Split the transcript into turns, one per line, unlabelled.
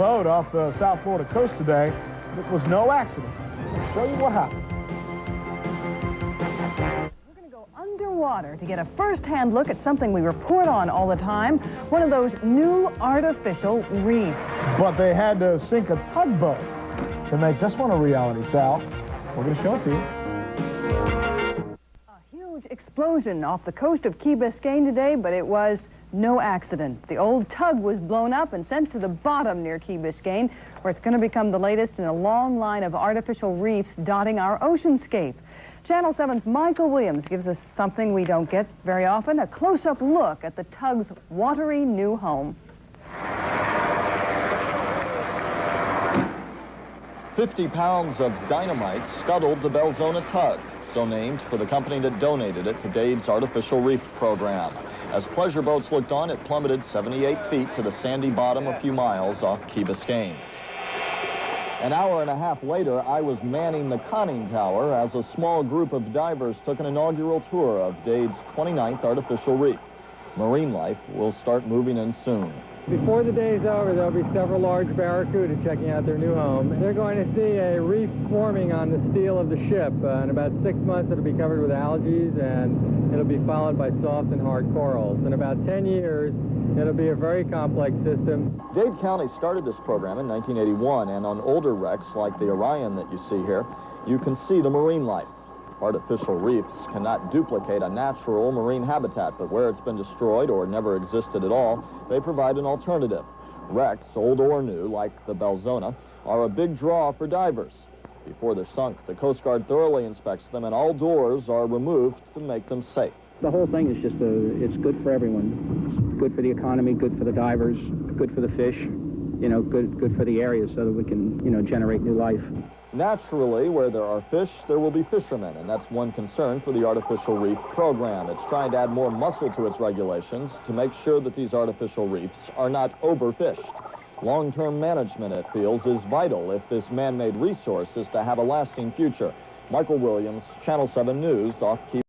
boat off the South Florida coast today. It was no accident. I'll show you what happened.
We're going to go underwater to get a first-hand look at something we report on all the time, one of those new artificial reefs.
But they had to sink a tugboat to make this one a reality, Sal. We're going to show it to you.
A huge explosion off the coast of Key Biscayne today, but it was no accident. The old tug was blown up and sent to the bottom near Key Biscayne, where it's going to become the latest in a long line of artificial reefs dotting our oceanscape. Channel 7's Michael Williams gives us something we don't get very often, a close-up look at the tug's watery new home.
50 pounds of dynamite scuttled the Belzona tug, so named for the company that donated it to Dade's artificial reef program. As pleasure boats looked on, it plummeted 78 feet to the sandy bottom a few miles off Key Biscayne. An hour and a half later, I was manning the conning tower as a small group of divers took an inaugural tour of Dade's 29th artificial reef. Marine life will start moving in soon.
Before the day is over, there'll be several large barracuda checking out their new home. They're going to see a reef forming on the steel of the ship. In about 6 months, it'll be covered with algae, and it'll be followed by soft and hard corals. In about 10 years, it'll be a very complex system.
Dade County started this program in 1981, and on older wrecks like the Orion that you see here, you can see the marine life. Artificial reefs cannot duplicate a natural marine habitat, but where it's been destroyed or never existed at all, they provide an alternative. Wrecks, old or new, like the Belzona, are a big draw for divers. Before they're sunk, the Coast Guard thoroughly inspects them, and all doors are removed to make them safe.
The whole thing is just it's good for everyone. It's good for the economy, good for the divers, good for the fish, good for the area so that we can, generate new life.
Naturally, where there are fish, there will be fishermen, and that's one concern for the artificial reef program. It's trying to add more muscle to its regulations to make sure that these artificial reefs are not overfished. Long-term management, it feels, is vital if this man-made resource is to have a lasting future. Michael Williams, Channel 7 News, off Key